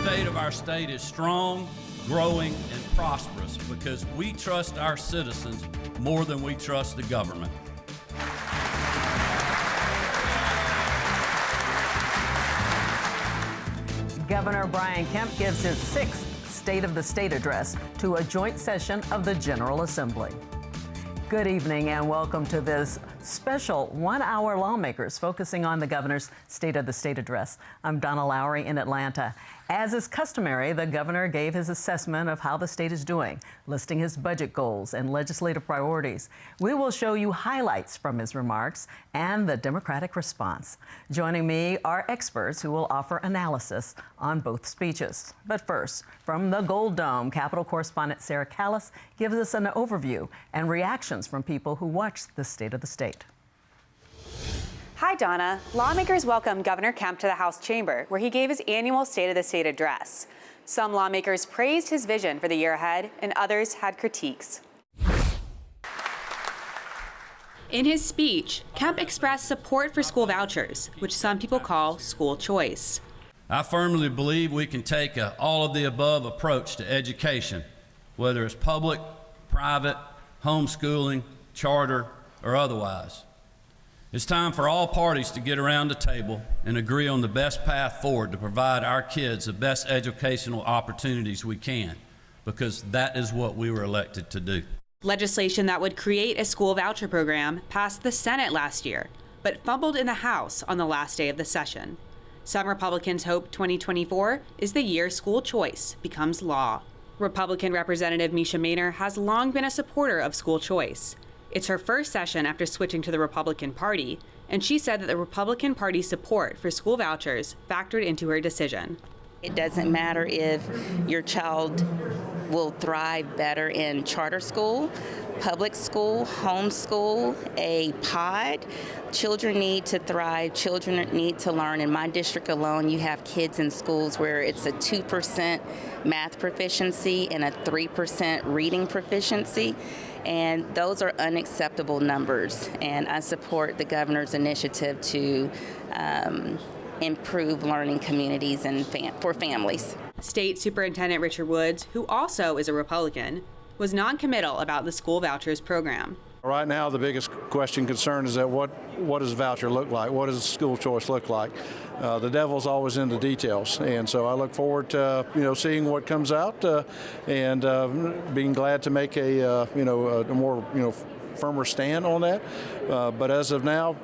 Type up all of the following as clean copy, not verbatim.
state of our state is strong, growing, and prosperous because we trust our citizens more than we trust the government. Governor Brian Kemp gives his 6th State of the State address to a joint session of the General Assembly. Good evening and welcome to this special one-hour Lawmakers focusing on the governor's State of the State address. I'm Donna Lowry in Atlanta. As is customary, the governor gave his assessment of how the state is doing, listing his budget goals and legislative priorities. We will show you highlights from his remarks and the Democratic response. Joining me are experts who will offer analysis on both speeches. But first, from the Gold Dome, Capitol correspondent Sarah Callis gives us an overview and reactions from people who watched the State of the State. Hi, Donna. Lawmakers welcomed Governor Kemp to the House chamber, where he gave his annual State of the State address. Some lawmakers praised his vision for the year ahead, and others had critiques. In his speech, Kemp expressed support for school vouchers, which some people call school choice. I firmly believe we can take an all-of-the-above approach to education, whether it's public, private, homeschooling, charter, or otherwise. It's time for all parties to get around the table and agree on the best path forward to provide our kids the best educational opportunities we can, because that is what we were elected to do. Legislation that would create a school voucher program passed the Senate last year, but fumbled in the House on the last day of the session. Some Republicans hope 2024 is the year school choice becomes law. Republican Representative Misha Maynor has long been a supporter of school choice. It's her first session after switching to the Republican Party, and she said that the Republican Party's support for school vouchers factored into her decision. It doesn't matter if your child will thrive better in charter school, public school, homeschool, a pod. Children need to thrive. Children need to learn. In my district alone, you have kids in schools where it's a 2% math proficiency and a 3% reading proficiency. And those are unacceptable numbers. And I support the governor's initiative to improve learning communities and for families. State Superintendent Richard Woods, who also is a Republican, was non-committal about the school vouchers program. Right now, the biggest concern is that what does voucher look like? What does school choice look like? The devil's always in the details, and so I look forward to seeing what comes out and being glad to make a more firmer stand on that. But as of now,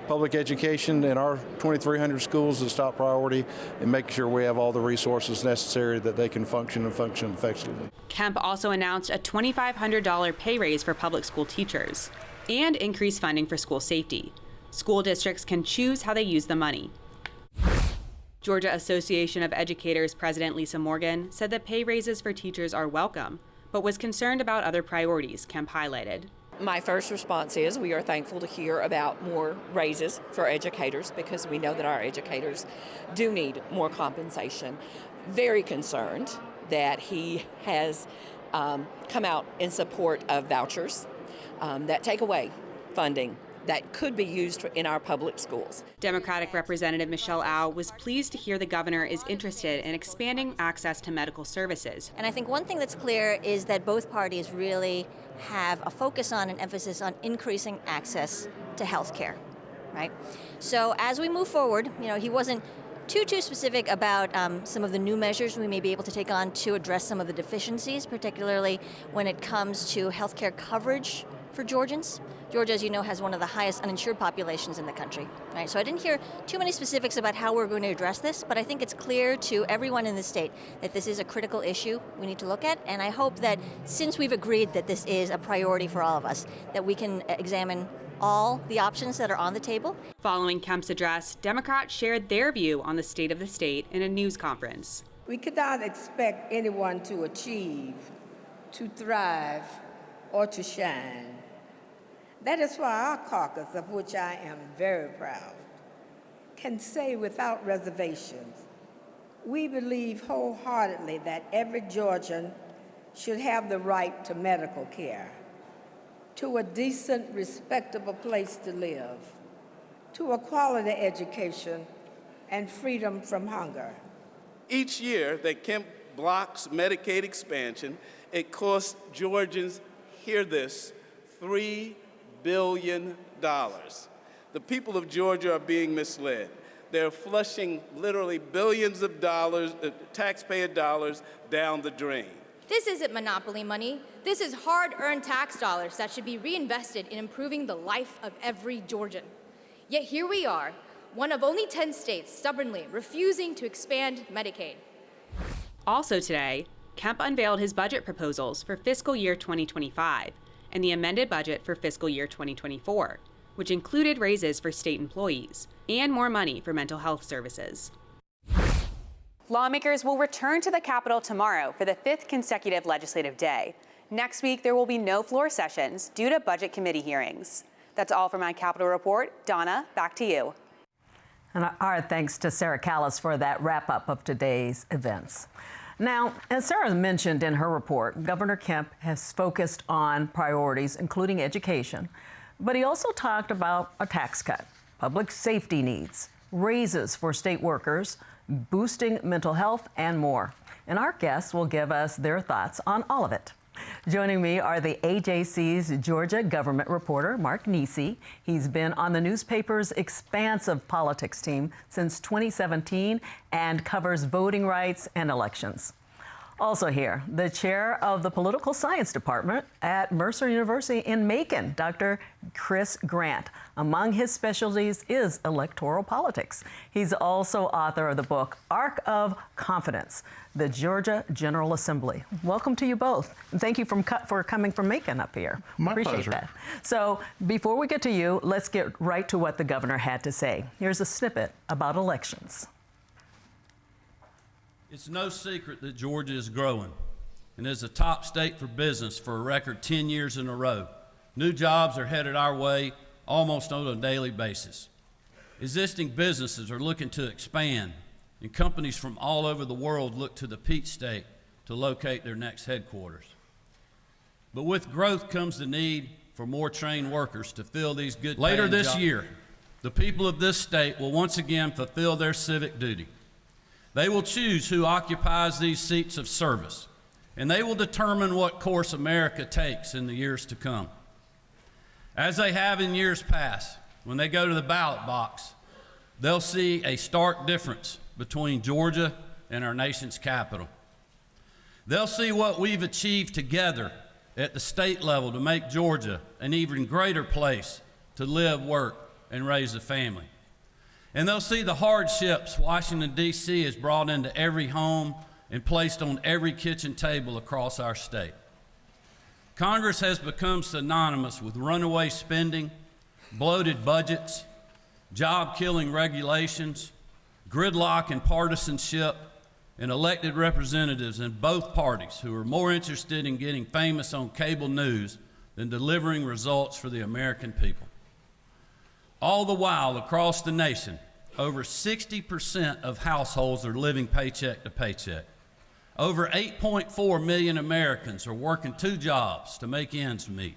public education in our 2,300 schools is top priority, and making sure we have all the resources necessary that they can function effectively. Kemp also announced a $2,500 pay raise for public school teachers and increased funding for school safety. School districts can choose how they use the money. Georgia Association of Educators President Lisa Morgan said that pay raises for teachers are welcome, but was concerned about other priorities Kemp highlighted. My first response is we are thankful to hear about more raises for educators because we know that our educators do need more compensation. Very concerned that he has come out in support of vouchers that take away funding that could be used in our public schools. Democratic Representative Michelle Au was pleased to hear the governor is interested in expanding access to medical services. And I think one thing that's clear is that both parties really have a focus on and emphasis on increasing access to health care, right? So as we move forward, he wasn't too specific about some of the new measures we may be able to take on to address some of the deficiencies, particularly when it comes to health care coverage for Georgians. Georgia, as you know, has one of the highest uninsured populations in the country, right? So I didn't hear too many specifics about how we're going to address this, but I think it's clear to everyone in the state that this is a critical issue we need to look at, and I hope that since we've agreed that this is a priority for all of us, that we can examine all the options that are on the table. Following Kemp's address, Democrats shared their view on the state of the state in a news conference. We could not expect anyone to achieve, to thrive, or to shine. That is why our caucus, of which I am very proud, can say without reservations, we believe wholeheartedly that every Georgian should have the right to medical care, to a decent, respectable place to live, to a quality education, and freedom from hunger. Each year that Kemp blocks Medicaid expansion, it costs Georgians, hear this, $3 billion. The people of Georgia are being misled. They're flushing literally billions of dollars, taxpayer dollars, down the drain. This isn't monopoly money. This is hard-earned tax dollars that should be reinvested in improving the life of every Georgian. Yet here we are, one of only 10 states stubbornly refusing to expand Medicaid. Also today, Kemp unveiled his budget proposals for fiscal year 2025 and the amended budget for fiscal year 2024, which included raises for state employees and more money for mental health services. Lawmakers will return to the Capitol tomorrow for the 5th consecutive legislative day. Next week, there will be no floor sessions due to budget committee hearings. That's all for my Capitol Report. Donna, back to you. And our thanks to Sarah Callis for that wrap-up of today's events. Now, as Sarah mentioned in her report, Governor Kemp has focused on priorities, including education, but he also talked about a tax cut, public safety needs, raises for state workers, boosting mental health, and more. And our guests will give us their thoughts on all of it. Joining me are the AJC's Georgia government reporter, Mark Nisi. He's been on the newspaper's expansive politics team since 2017 and covers voting rights and elections. Also here, the chair of the political science department at Mercer University in Macon, Dr. Chris Grant. Among his specialties is electoral politics. He's also author of the book, Arc of Confidence, the Georgia General Assembly. Welcome to you both. And thank you for coming from Macon up here. My Appreciate pleasure. that. So before we get to you, let's get right to what the governor had to say. Here's a snippet about elections. It's no secret that Georgia is growing and is a top state for business for a record 10 years in a row. New jobs are headed our way almost on a daily basis. Existing businesses are looking to expand, and companies from all over the world look to the Peach State to locate their next headquarters. But with growth comes the need for more trained workers to fill these good Later this year, the people of this state will once again fulfill their civic duty. They will choose who occupies these seats of service, and they will determine what course America takes in the years to come. As they have in years past, when they go to the ballot box, they'll see a stark difference between Georgia and our nation's capital. They'll see what we've achieved together at the state level to make Georgia an even greater place to live, work, and raise a family. And they'll see the hardships Washington, D.C. has brought into every home and placed on every kitchen table across our state. Congress has become synonymous with runaway spending, bloated budgets, job-killing regulations, gridlock and partisanship, and elected representatives in both parties who are more interested in getting famous on cable news than delivering results for the American people. All the while, across the nation, over 60% of households are living paycheck to paycheck. Over 8.4 million Americans are working 2 jobs to make ends meet.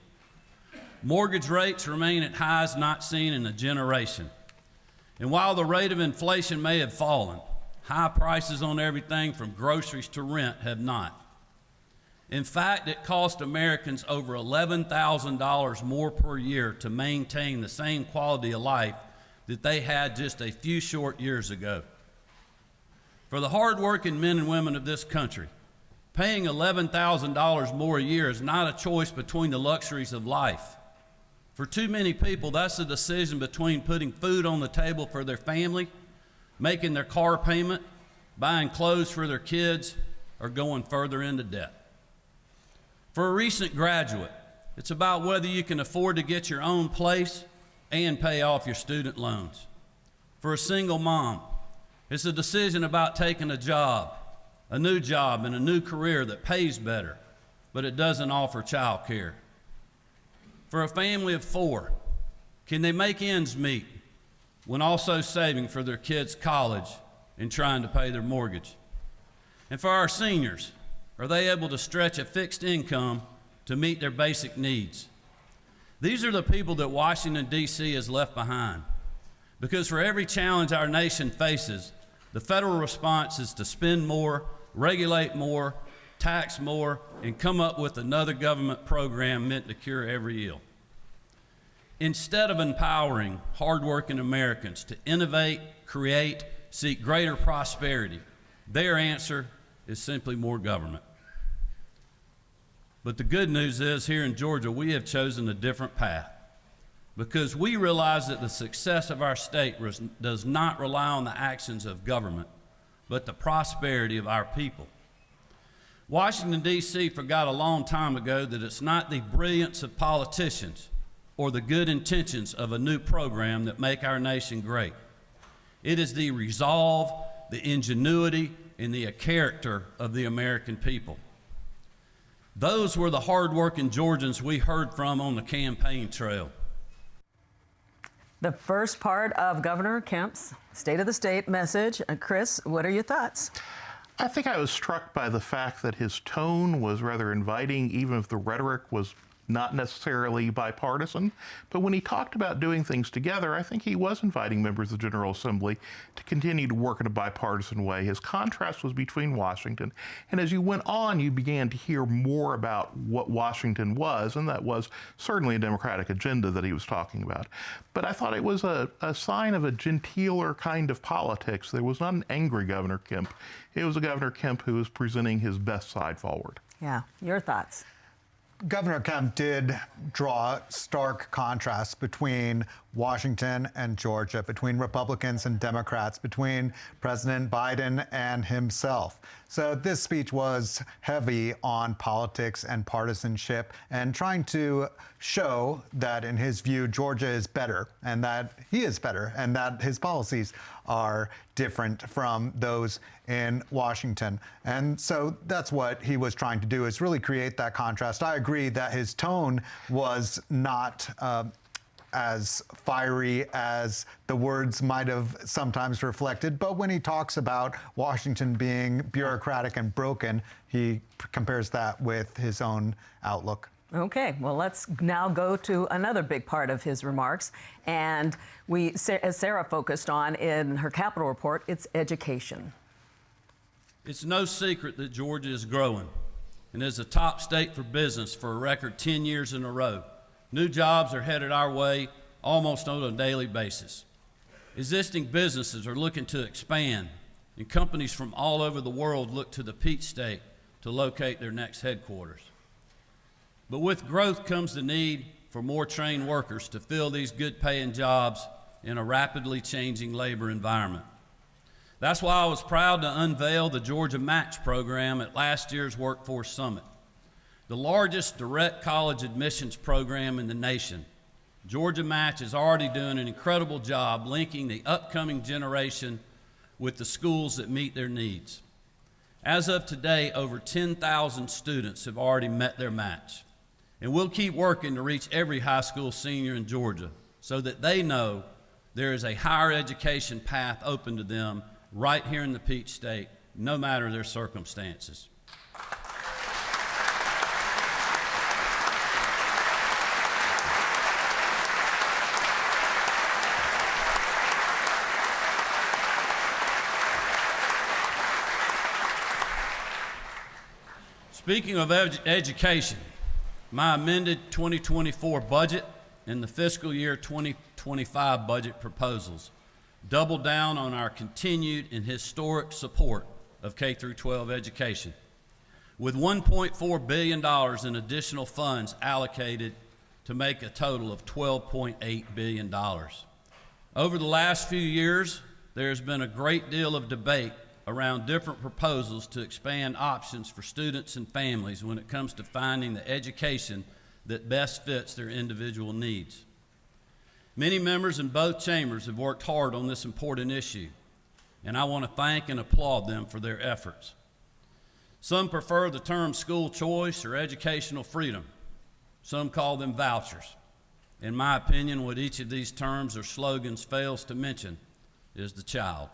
Mortgage rates remain at highs not seen in a generation. And while the rate of inflation may have fallen, high prices on everything from groceries to rent have not. In fact, it cost Americans over $11,000 more per year to maintain the same quality of life that they had just a few short years ago. For the hardworking men and women of this country, paying $11,000 more a year is not a choice between the luxuries of life. For too many people, that's a decision between putting food on the table for their family, making their car payment, buying clothes for their kids, or going further into debt. For a recent graduate, it's about whether you can afford to get your own place and pay off your student loans. For a single mom, it's a decision about taking a job, a new job and a new career that pays better, but it doesn't offer child care. For a family of 4, can they make ends meet when also saving for their kids' college and trying to pay their mortgage? And for our seniors, are they able to stretch a fixed income to meet their basic needs? These are the people that Washington, D.C. has left behind. Because for every challenge our nation faces, The federal response is to spend more, regulate more, tax more, and come up with another government program meant to cure every ill. Instead of empowering hardworking Americans to innovate, create, seek greater prosperity, their answer is simply more government. But the good news is, here in Georgia, we have chosen a different path because we realize that the success of our state does not rely on the actions of government, but the prosperity of our people. Washington, D.C. forgot a long time ago that it's not the brilliance of politicians or the good intentions of a new program that make our nation great. It is the resolve, the ingenuity, and the character of the American people. Those were the hardworking Georgians we heard from on the campaign trail. The first part of Governor Kemp's State of the State message. Chris, what are your thoughts? I think I was struck by the fact that his tone was rather inviting, even if the rhetoric was not necessarily bipartisan. But when he talked about doing things together, I think he was inviting members of the General Assembly to continue to work in a bipartisan way. His contrast was between Washington, and as you went on, you began to hear more about what Washington was, and that was certainly a Democratic agenda that he was talking about. But I thought it was a sign of a genteeler kind of politics. There was not an angry Governor Kemp. It was a Governor Kemp who was presenting his best side forward. Yeah, your thoughts? Governor Kemp did draw stark contrasts between Washington and Georgia, between Republicans and Democrats, between President Biden and himself. So this speech was heavy on politics and partisanship and trying to show that, in his view, Georgia is better and that he is better and that his policies are different from those in Washington. And so that's what he was trying to do, is really create that contrast. I agree that his tone was not as fiery as the words might have sometimes reflected, but when he talks about Washington being bureaucratic and broken, he compares that with his own outlook. Okay, well, let's now go to another big part of his remarks. And as Sarah focused on in her Capitol report, it's education. It's no secret that Georgia is growing and is a top state for business for a record 10 years in a row. New jobs are headed our way almost on a daily basis. Existing businesses are looking to expand, and companies from all over the world look to the Peach State to locate their next headquarters. But with growth comes the need for more trained workers to fill these good-paying jobs in a rapidly changing labor environment. That's why I was proud to unveil the Georgia Match program at last year's Workforce Summit, the largest direct college admissions program in the nation. Georgia Match is already doing an incredible job linking the upcoming generation with the schools that meet their needs. As of today, over 10,000 students have already met their match. And we'll keep working to reach every high school senior in Georgia so that they know there is a higher education path open to them right here in the Peach State, no matter their circumstances. Speaking of education, my amended 2024 budget and the fiscal year 2025 budget proposals double down on our continued and historic support of K-12 education, with $1.4 billion in additional funds allocated to make a total of $12.8 billion. Over the last few years, there has been a great deal of debate around different proposals to expand options for students and families when it comes to finding the education that best fits their individual needs. Many members in both chambers have worked hard on this important issue, and I want to thank and applaud them for their efforts. Some prefer the term school choice or educational freedom. Some call them vouchers. In my opinion, what each of these terms or slogans fails to mention is the child.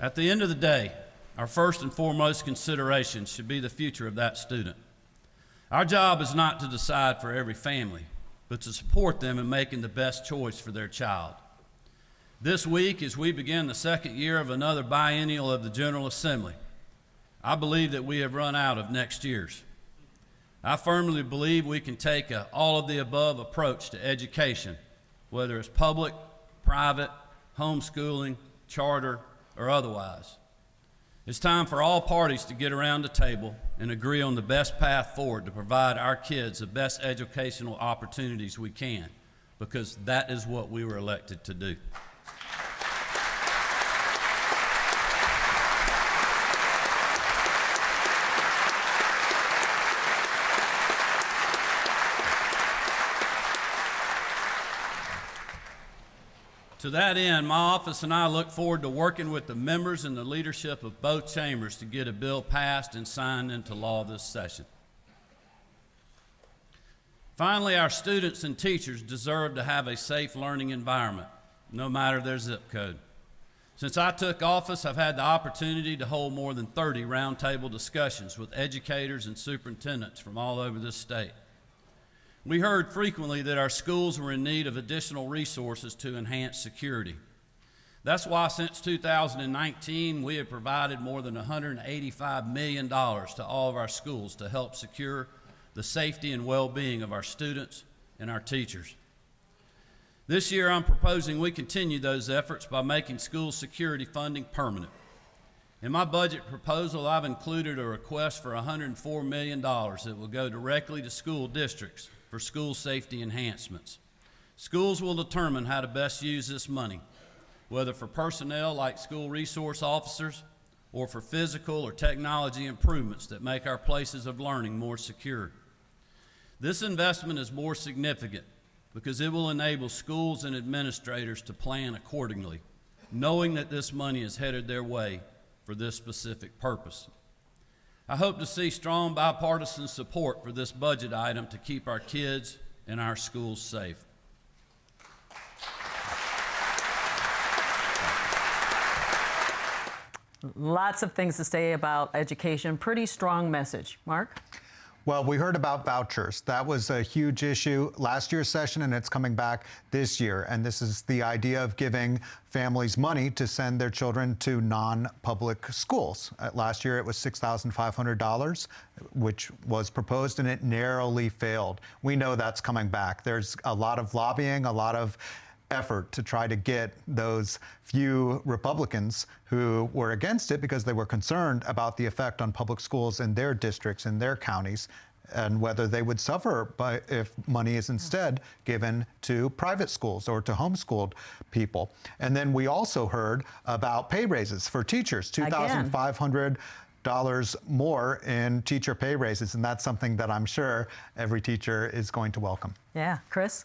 At the end of the day, our first and foremost consideration should be the future of that student. Our job is not to decide for every family, but to support them in making the best choice for their child. This week, as we begin the second year of another biennial of the General Assembly, I believe that we have run out of next year's. I firmly believe we can take an all-of-the-above approach to education, whether it's public, private, homeschooling, charter, or otherwise. It's time for all parties to get around the table and agree on the best path forward to provide our kids the best educational opportunities we can, because that is what we were elected to do. To that end, my office and I look forward to working with the members and the leadership of both chambers to get a bill passed and signed into law this session. Finally, our students and teachers deserve to have a safe learning environment, no matter their zip code. Since I took office, I've had the opportunity to hold more than 30 roundtable discussions with educators and superintendents from all over this state. We heard frequently that our schools were in need of additional resources to enhance security. That's why since 2019, we have provided more than $185 million to all of our schools to help secure the safety and well-being of our students and our teachers. This year, I'm proposing we continue those efforts by making school security funding permanent. In my budget proposal, I've included a request for $104 million that will go directly to school districts for school safety enhancements. Schools will determine how to best use this money, whether for personnel like school resource officers or for physical or technology improvements that make our places of learning more secure. This investment is more significant because it will enable schools and administrators to plan accordingly, knowing that this money is headed their way for this specific purpose. I hope to see strong bipartisan support for this budget item to keep our kids and our schools safe. Lots of things to say about education. Pretty strong message. Mark? Well, we heard about vouchers. That was a huge issue last year's session, and it's coming back this year. And this is the idea of giving families money to send their children to non-public schools. Last year, it was $6,500, which was proposed, and it narrowly failed. We know that's coming back. There's a lot of lobbying, a lot of effort to try to get those few Republicans who were against it because they were concerned about the effect on public schools in their districts, in their counties, and whether they would suffer if money is instead given to private schools or to homeschooled people. And then we also heard about pay raises for teachers, $2,500 more in teacher pay raises, and that's something that I'm sure every teacher is going to welcome. Yeah, Chris?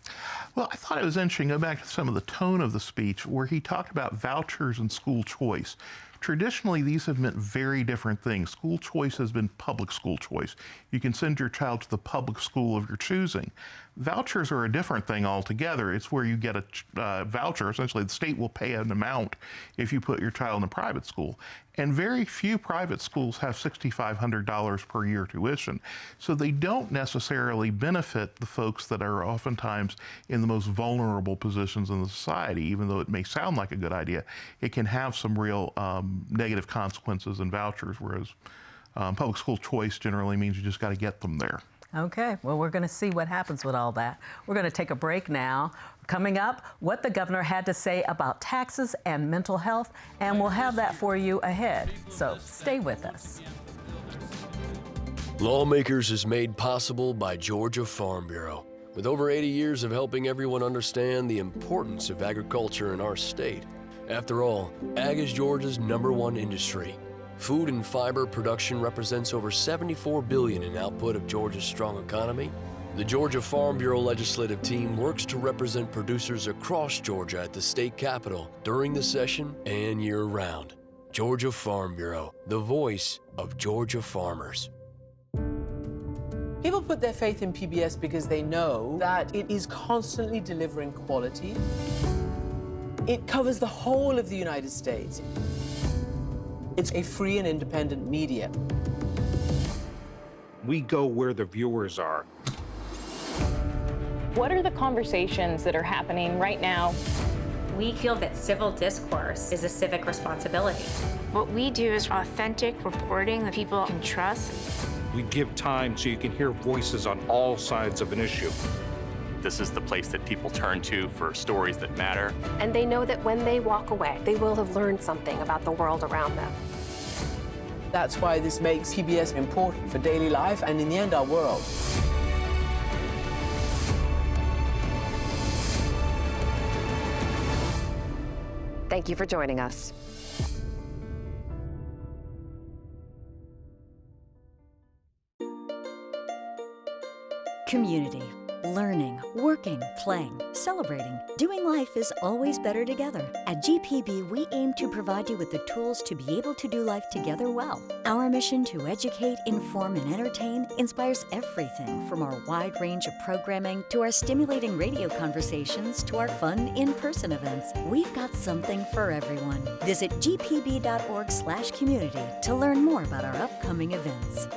Well, I thought it was interesting, go back to some of the tone of the speech where he talked about vouchers and school choice. Traditionally, these have meant very different things. School choice has been public school choice. You can send your child to the public school of your choosing. Vouchers are a different thing altogether. It's where you get a voucher. Essentially, the state will pay an amount if you put your child in a private school. And very few private schools have $6,500 per year tuition. So they don't necessarily benefit the folks that are oftentimes in the most vulnerable positions in the society. Even though it may sound like a good idea, it can have some real negative consequences in vouchers, whereas public school choice generally means you just got to get them there. Okay, well, we're going to see what happens with all that. We're going to take a break now. Coming up, what the governor had to say about taxes and mental health, and we'll have that for you ahead. So stay with us. Lawmakers is made possible by Georgia Farm Bureau. With over 80 years of helping everyone understand the importance of agriculture in our state. After all, ag is Georgia's #1 industry. Food and fiber production represents over $74 billion in output of Georgia's strong economy. The Georgia Farm Bureau legislative team works to represent producers across Georgia at the state capitol during the session and year-round. Georgia Farm Bureau, the voice of Georgia farmers. People put their faith in PBS because they know that it is constantly delivering quality. It covers the whole of the United States. It's a free and independent media. We go where the viewers are. What are the conversations that are happening right now? We feel that civil discourse is a civic responsibility. What we do is authentic reporting that people can trust. We give time so you can hear voices on all sides of an issue. This is the place that people turn to for stories that matter. And they know that when they walk away, they will have learned something about the world around them. That's why this makes PBS important for daily life and, in the end, our world. Thank you for joining us. Community. Learning, working, playing, celebrating. Doing life is always better together. At GPB, we aim to provide you with the tools to be able to do life together well. Our mission to educate, inform, and entertain inspires everything from our wide range of programming to our stimulating radio conversations to our fun in-person events. We've got something for everyone. Visit gpb.org/community to learn more about our upcoming events.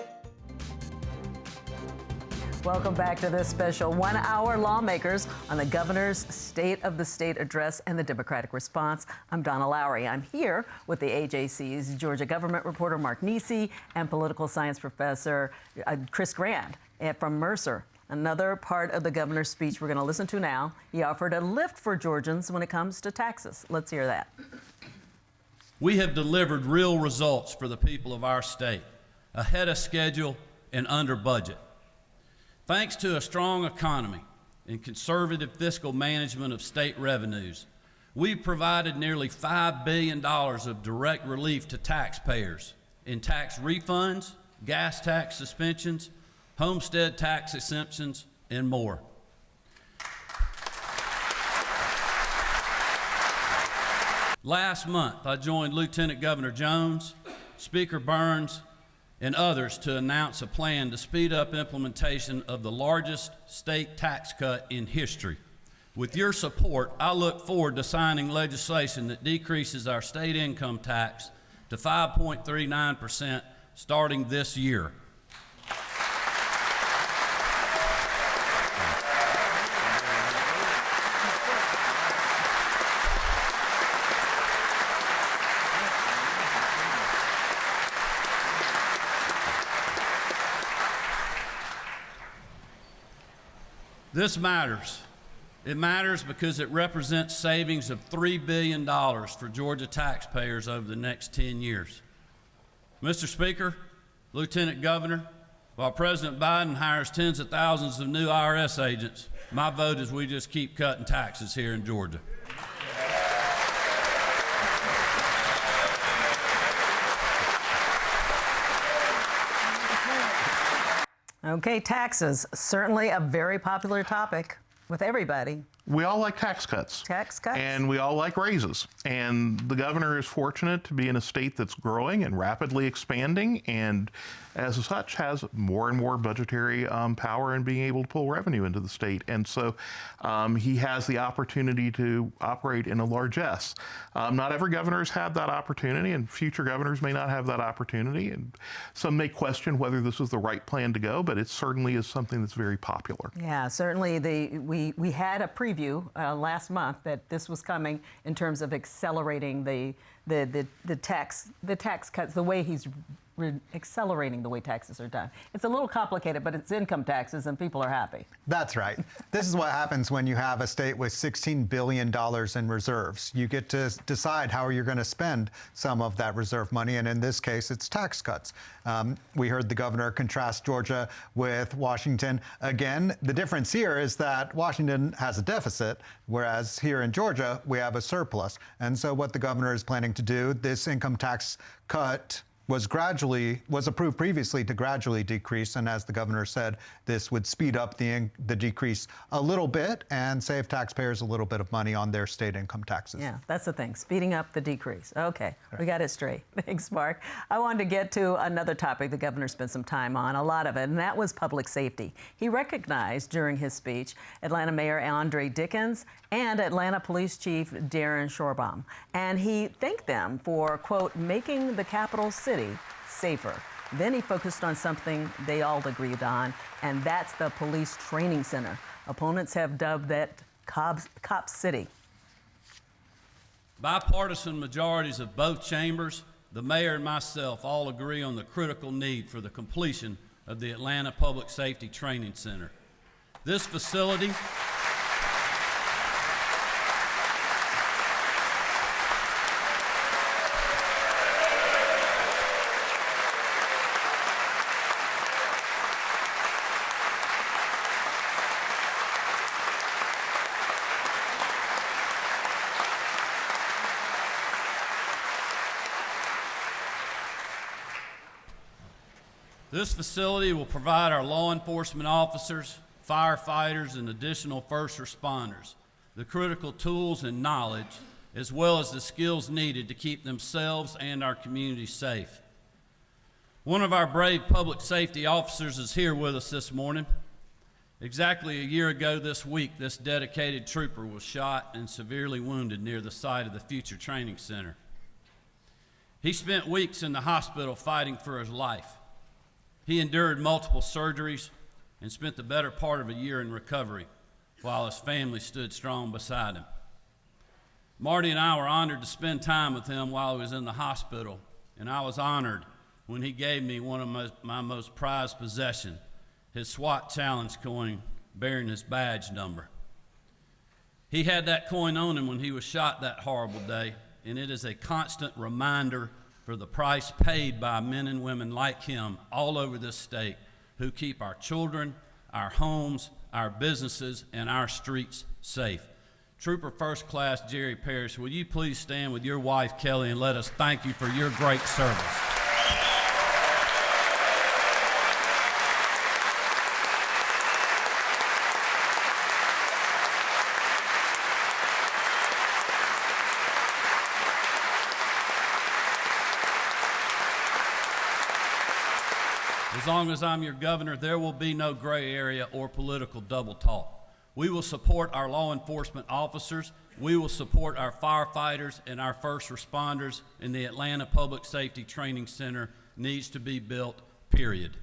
Welcome back to this special 1 hour Lawmakers on the Governor's State of the State Address and the Democratic Response. I'm Donna Lowry. I'm here with the AJC's Georgia government reporter Mark Nisi and political science professor Chris Grand from Mercer. Another part of the governor's speech we're going to listen to now. He offered a lift for Georgians when it comes to taxes. Let's hear that. We have delivered real results for the people of our state, ahead of schedule and under budget. Thanks to a strong economy and conservative fiscal management of state revenues, we've provided nearly $5 billion of direct relief to taxpayers in tax refunds, gas tax suspensions, homestead tax exemptions, and more. Last month, I joined Lieutenant Governor Jones, Speaker Burns, and others to announce a plan to speed up implementation of the largest state tax cut in history. With your support, I look forward to signing legislation that decreases our state income tax to 5.39% starting this year. This matters. It matters because it represents savings of $3 billion for Georgia taxpayers over the next 10 years. Mr. Speaker, Lieutenant Governor, while President Biden hires tens of thousands of new IRS agents, my vote is we just keep cutting taxes here in Georgia. Okay, taxes, certainly a very popular topic with everybody. We all like tax cuts. Tax cuts. And we all like raises. And the governor is fortunate to be in a state that's growing and rapidly expanding, and as such has more and more budgetary power in being able to pull revenue into the state. And so he has the opportunity to operate in a largesse. Not every governor has had that opportunity, and future governors may not have that opportunity. And some may question whether this is the right plan to go, but it certainly is something that's very popular. Yeah, certainly we had a preview last month that this was coming in terms of accelerating the tax cuts, the way he's accelerating the way taxes are done. It's a little complicated, but it's income taxes and people are happy. That's right. This is what happens when you have a state with $16 billion in reserves. You get to decide how you're going to spend some of that reserve money, and in this case, it's tax cuts. We heard the governor contrast Georgia with Washington. Again, the difference here is that Washington has a deficit, whereas here in Georgia, we have a surplus. And so what the governor is planning to do, this income tax cut was approved previously to gradually decrease, and as the governor said, this would speed up the decrease a little bit and save taxpayers a little bit of money on their state income taxes. Yeah, that's the thing, speeding up the decrease. Okay, we got it straight. Thanks, Mark. I wanted to get to another topic the governor spent some time on, a lot of it, and that was public safety. He recognized during his speech Atlanta Mayor Andre Dickens and Atlanta Police Chief Darren Shorbaum, and he thanked them for, quote, making the capital city safer. Then he focused on something they all agreed on, and that's the police training center. Opponents have dubbed that Cop City. Bipartisan majorities of both chambers, the mayor and myself all agree on the critical need for the completion of the Atlanta Public Safety Training Center. This facility This facility will provide our law enforcement officers, firefighters, and additional first responders the critical tools and knowledge, as well as the skills needed to keep themselves and our community safe. One of our brave public safety officers is here with us this morning. Exactly a year ago this week, this dedicated trooper was shot and severely wounded near the site of the future training center. He spent weeks in the hospital fighting for his life. He endured multiple surgeries and spent the better part of a year in recovery while his family stood strong beside him. Marty and I were honored to spend time with him while he was in the hospital, and I was honored when he gave me one of my most prized possessions, his SWAT challenge coin bearing his badge number. He had that coin on him when he was shot that horrible day, and it is a constant reminder for the price paid by men and women like him all over this state who keep our children, our homes, our businesses, and our streets safe. Trooper First Class Jerry Parrish, will you please stand with your wife, Kelly, and let us thank you for your great service. As long as I'm your governor, there will be no gray area or political double talk. We will support our law enforcement officers. We will support our firefighters and our first responders, and the Atlanta Public Safety Training Center needs to be built, period.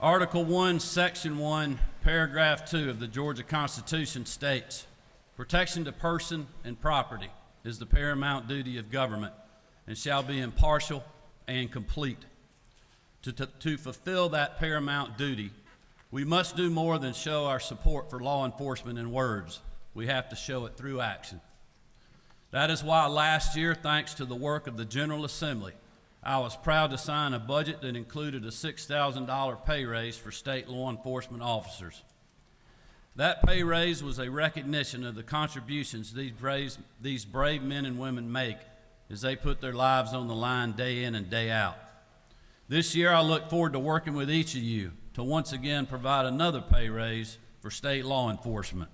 Article 1, Section 1, Paragraph 2 of the Georgia Constitution states, protection to person and property is the paramount duty of government and shall be impartial and complete. To fulfill that paramount duty, we must do more than show our support for law enforcement in words. We have to show it through action. That is why last year, thanks to the work of the General Assembly, I was proud to sign a budget that included a $6,000 pay raise for state law enforcement officers. That pay raise was a recognition of the contributions these brave men and women make as they put their lives on the line day in and day out. This year, I look forward to working with each of you to once again provide another pay raise for state law enforcement.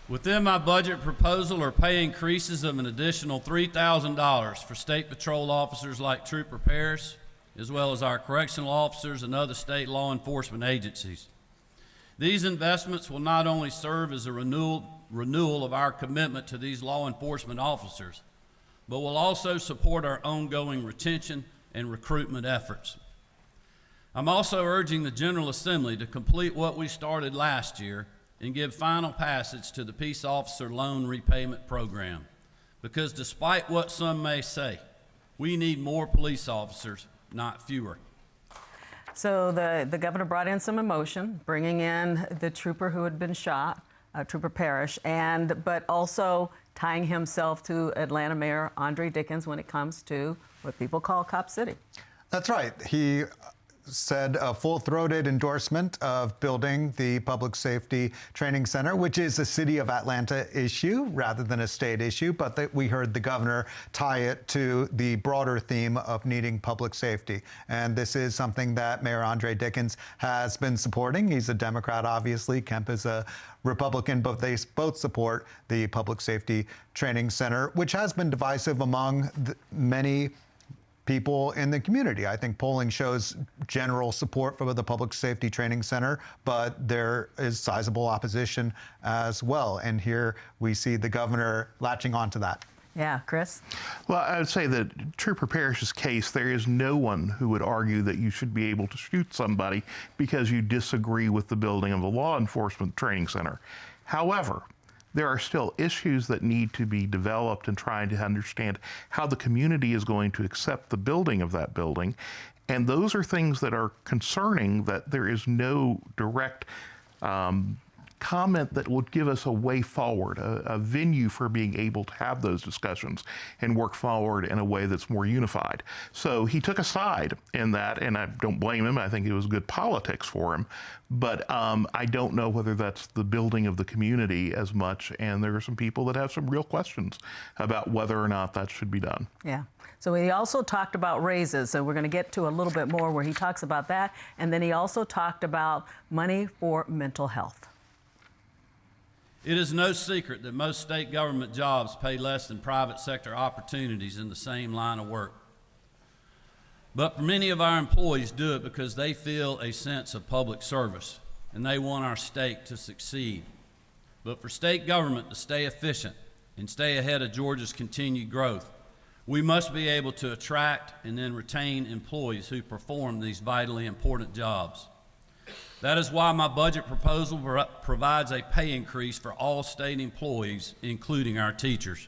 Within my budget proposal are pay increases of an additional $3,000 for state patrol officers like Trooper Parrish, as well as our correctional officers and other state law enforcement agencies. These investments will not only serve as a renewal of our commitment to these law enforcement officers, but will also support our ongoing retention and recruitment efforts. I'm also urging the General Assembly to complete what we started last year and give final passage to the Peace Officer Loan Repayment Program. Because despite what some may say, we need more police officers, not fewer. So the governor brought in some emotion, bringing in the trooper who had been shot, Trooper Parrish, but also tying himself to Atlanta Mayor Andre Dickens when it comes to what people call Cop City. That's right. He said a full-throated endorsement of building the Public Safety Training Center, which is a City of Atlanta issue rather than a state issue, but that we heard the governor tie it to the broader theme of needing public safety. And this is something that Mayor Andre Dickens has been supporting. He's a Democrat, obviously. Kemp is a Republican, but they both support the Public Safety Training Center, which has been divisive among many people in the community. I think polling shows general support for the Public Safety Training Center, but there is sizable opposition as well. And here we see the governor latching onto that. Yeah, Chris? Well, I would say that Trooper Parrish's case, there is no one who would argue that you should be able to shoot somebody because you disagree with the building of a law enforcement training center. However, there are still issues that need to be developed in trying to understand how the community is going to accept the building of that building. And those are things that are concerning, that there is no direct comment that would give us a way forward, a venue for being able to have those discussions and work forward in a way that's more unified. So he took a side in that, and I don't blame him. I think it was good politics for him. But I don't know whether that's the building of the community as much, and there are some people that have some real questions about whether or not that should be done. Yeah. So he also talked about raises, so we're going to get to a little bit more where he talks about that, and then he also talked about money for mental health. It is no secret that most state government jobs pay less than private sector opportunities in the same line of work. But many of our employees do it because they feel a sense of public service and they want our state to succeed. But for state government to stay efficient and stay ahead of Georgia's continued growth, we must be able to attract and then retain employees who perform these vitally important jobs. That is why my budget proposal provides a pay increase for all state employees, including our teachers.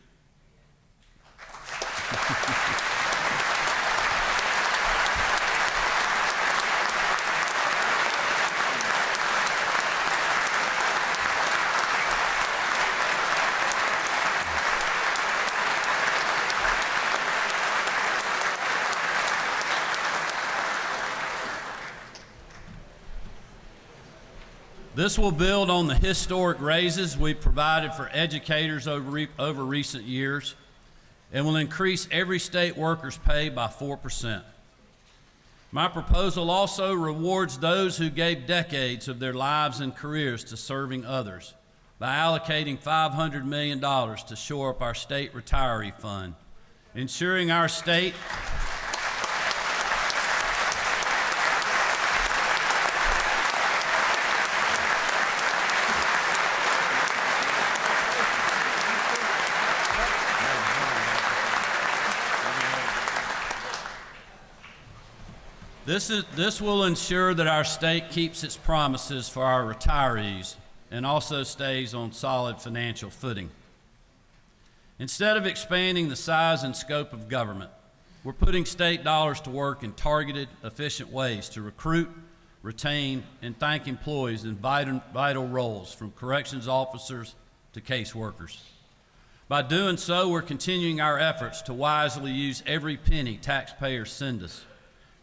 This will build on the historic raises we've provided for educators over recent years and will increase every state worker's pay by 4%. My proposal also rewards those who gave decades of their lives and careers to serving others by allocating $500 million to shore up our state retiree fund, ensuring our state This will ensure that our state keeps its promises for our retirees and also stays on solid financial footing. Instead of expanding the size and scope of government, we're putting state dollars to work in targeted, efficient ways to recruit, retain, and thank employees in vital roles, from corrections officers to caseworkers. By doing so, we're continuing our efforts to wisely use every penny taxpayers send us,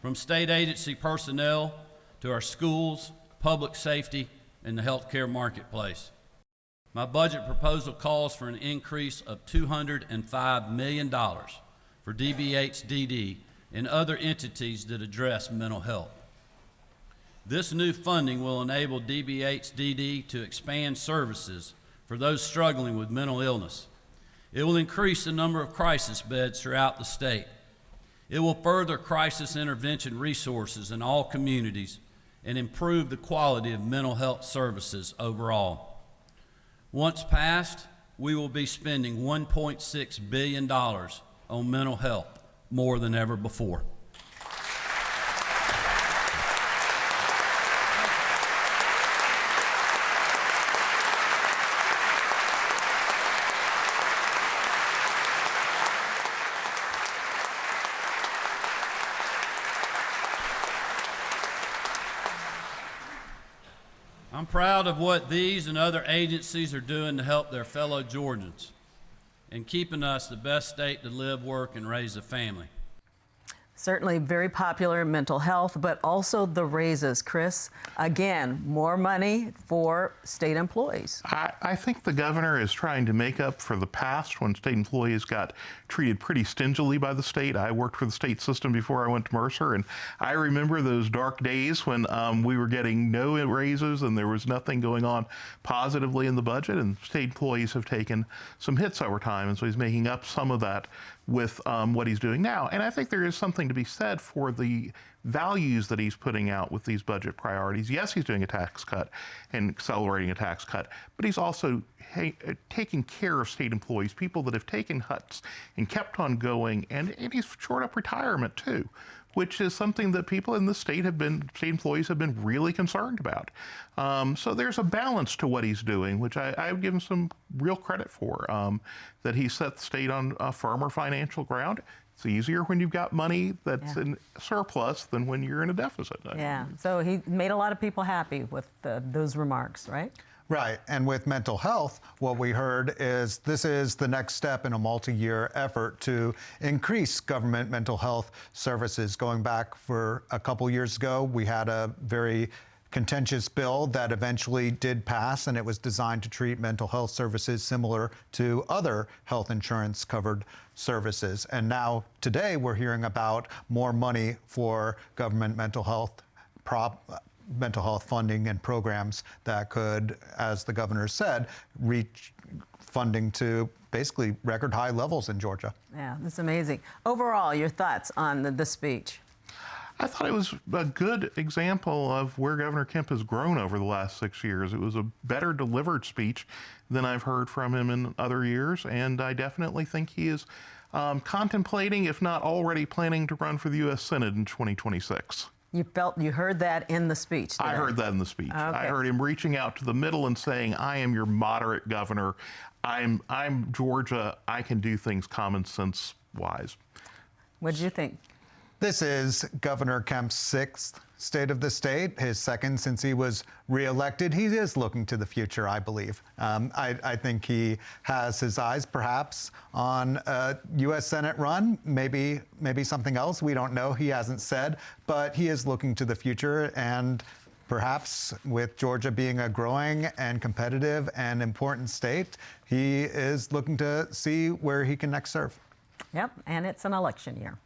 from state agency personnel to our schools, public safety, and the healthcare marketplace. My budget proposal calls for an increase of $205 million for DBHDD and other entities that address mental health. This new funding will enable DBHDD to expand services for those struggling with mental illness. It will increase the number of crisis beds throughout the state. It will further crisis intervention resources in all communities and improve the quality of mental health services overall. Once passed, we will be spending $1.6 billion on mental health, more than ever before. proud of what these and other agencies are doing to help their fellow Georgians and keeping us the best state to live, work, and raise a family. Certainly very popular in mental health, but also the raises. Chris, again, more money for state employees. I think the governor is trying to make up for the past when state employees got treated pretty stingily by the state. I worked for the state system before I went to Mercer, and I remember those dark days when we were getting no raises and there was nothing going on positively in the budget, and state employees have taken some hits over time, and so he's making up some of that with what he's doing now. And I think there is something to be said for the values that he's putting out with these budget priorities. Yes, he's doing a tax cut and accelerating a tax cut, but he's also taking care of state employees, people that have taken cuts and kept on going, and he's shored up retirement too, which is something that people in the state employees have been really concerned about. So there's a balance to what he's doing, which I would give him some real credit for, that he set the state on a firmer financial ground. It's easier when you've got money that's in surplus than when you're in a deficit. Yeah, so he made a lot of people happy with those remarks, right? Right, and with mental health, what we heard is this is the next step in a multi-year effort to increase government mental health services. Going back for a couple years ago, we had a very contentious bill that eventually did pass, and it was designed to treat mental health services similar to other health insurance covered services. And now today we're hearing about more money for government mental health funding and programs that could, as the governor said, reach funding to basically record high levels in Georgia. Yeah, that's amazing. Overall, your thoughts on the speech? I thought it was a good example of where Governor Kemp has grown over the last 6 years. It was a better delivered speech than I've heard from him in other years, and I definitely think he is contemplating, if not already planning, to run for the U.S. Senate in 2026. You heard that in the speech today. I heard that in the speech. Okay. I heard him reaching out to the middle and saying, I am your moderate governor. I'm Georgia. I can do things common sense wise. What did you think? This is Governor Kemp's sixth State of the State, his second since he was reelected. He is looking to the future, I believe. I think he has his eyes perhaps on a U.S. Senate run, maybe something else. We don't know. He hasn't said, but he is looking to the future, and perhaps with Georgia being a growing and competitive and important state, he is looking to see where he can next serve. Yep, and it's an election year.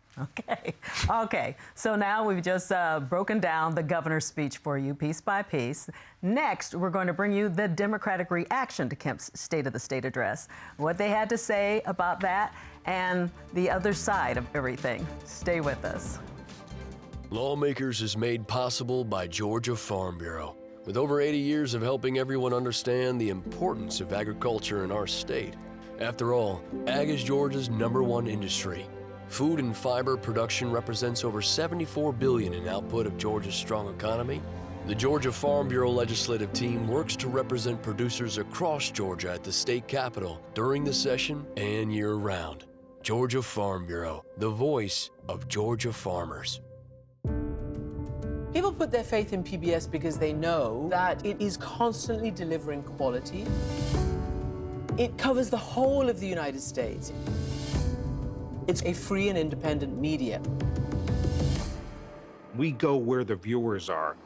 Okay. So now we've just broken down the governor's speech for you piece by piece. Next, we're going to bring you the Democratic reaction to Kemp's State of the State address, what they had to say about that, and the other side of everything. Stay with us. Lawmakers is made possible by Georgia Farm Bureau. With over 80 years of helping everyone understand the importance of agriculture in our state. After all, ag is Georgia's #1 industry. Food and fiber production represents over $74 billion in output of Georgia's strong economy. The Georgia Farm Bureau legislative team works to represent producers across Georgia at the state capitol during the session and year-round. Georgia Farm Bureau, the voice of Georgia farmers. People put their faith in PBS because they know that it is constantly delivering quality. It covers the whole of the United States. It's a free and independent media. We go where the viewers are.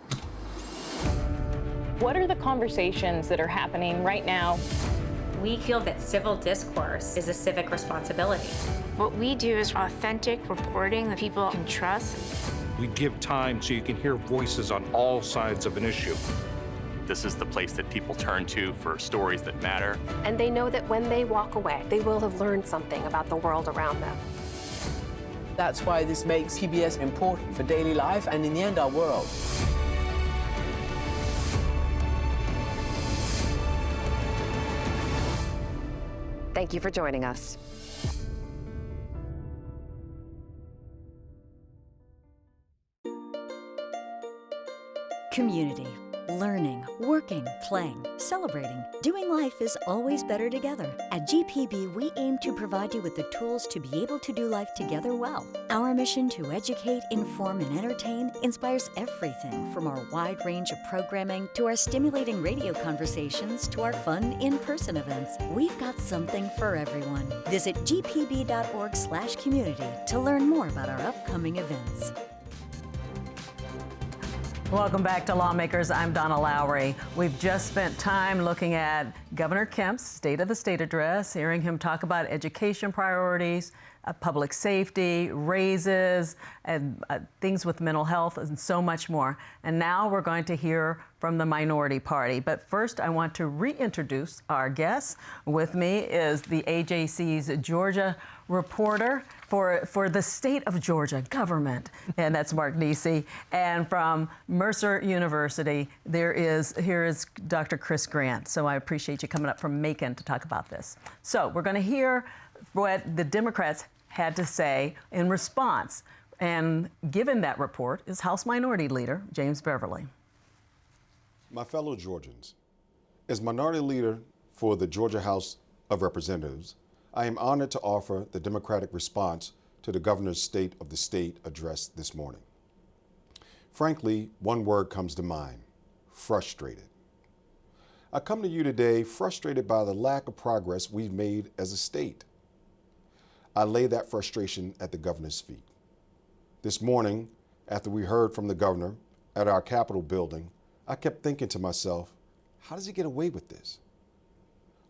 What are the conversations that are happening right now? We feel that civil discourse is a civic responsibility. What we do is authentic reporting that people can trust. We give time so you can hear voices on all sides of an issue. This is the place that people turn to for stories that matter. And they know that when they walk away, they will have learned something about the world around them. That's why this makes PBS important for daily life and, in the end, our world. Thank you for joining us. Community. Learning, working, playing, celebrating, doing life is always better together. At GPB, we aim to provide you with the tools to be able to do life together well. Our mission to educate, inform, and entertain inspires everything from our wide range of programming to our stimulating radio conversations to our fun in-person events. We've got something for everyone. Visit gpb.org/community to learn more about our upcoming events. Welcome back to Lawmakers. I'm Donna Lowry. We've just spent time looking at Governor Kemp's State of the State address, hearing him talk about education priorities, public safety, raises, and things with mental health, and so much more. And now we're going to hear from the minority party. But first, I want to reintroduce our guests. With me is the AJC's Georgia reporter for the state of Georgia government, and that's Mark Nisi. And from Mercer University, here is Dr. Chris Grant. So I appreciate you coming up from Macon to talk about this. So we're going to hear what the Democrats had to say in response. And given that report is House Minority Leader James Beverly. My fellow Georgians, as Minority Leader for the Georgia House of Representatives, I am honored to offer the Democratic response to the Governor's State of the State address this morning. Frankly, one word comes to mind: frustrated. I come to you today frustrated by the lack of progress we've made as a state. I lay that frustration at the Governor's feet. This morning, after we heard from the Governor at our Capitol building, I kept thinking to myself, how does he get away with this?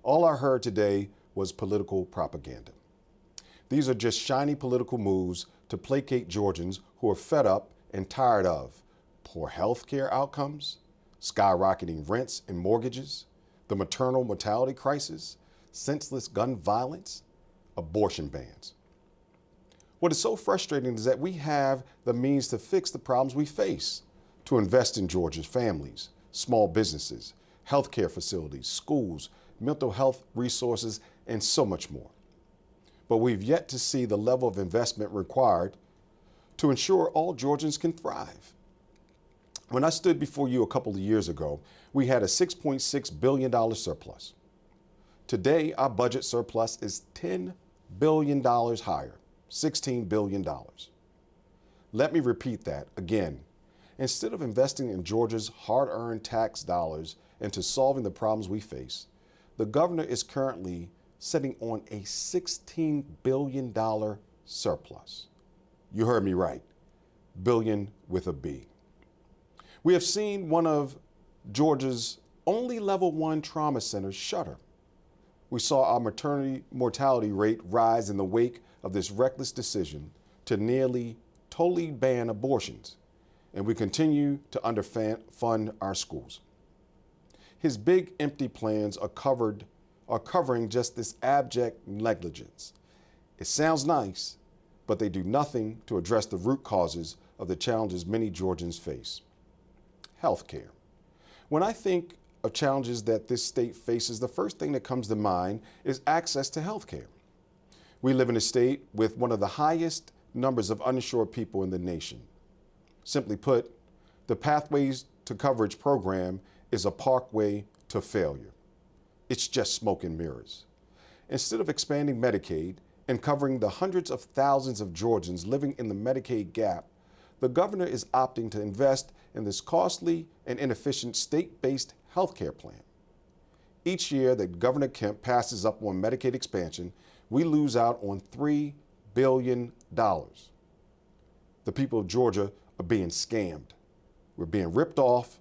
All I heard today was political propaganda. These are just shiny political moves to placate Georgians who are fed up and tired of poor health care outcomes, skyrocketing rents and mortgages, the maternal mortality crisis, senseless gun violence, abortion bans. What is so frustrating is that we have the means to fix the problems we face, to invest in Georgia's families, small businesses, healthcare facilities, schools, mental health resources, and so much more. But we've yet to see the level of investment required to ensure all Georgians can thrive. When I stood before you a couple of years ago, we had a $6.6 billion surplus. Today, our budget surplus is $10 billion higher, $16 billion. Let me repeat that again. Instead of investing in Georgia's hard-earned tax dollars into solving the problems we face, the governor is currently sitting on a $16 billion surplus. You heard me right, billion with a B. We have seen one of Georgia's only level 1 trauma centers shutter. We saw our maternity mortality rate rise in the wake of this reckless decision to nearly totally ban abortions, and we continue to underfund our schools. His big empty plans are covering just this abject negligence. It sounds nice, but they do nothing to address the root causes of the challenges many Georgians face. Healthcare. When I think of challenges that this state faces, the first thing that comes to mind is access to healthcare. We live in a state with one of the highest numbers of uninsured people in the nation. Simply put, the Pathways to Coverage program is a parkway to failure. It's just smoke and mirrors. Instead of expanding Medicaid and covering the hundreds of thousands of Georgians living in the Medicaid gap, the governor is opting to invest in this costly and inefficient state-based health care plan. Each year that Governor Kemp passes up on Medicaid expansion, we lose out on $3 billion. The people of Georgia are being scammed. We're being ripped off,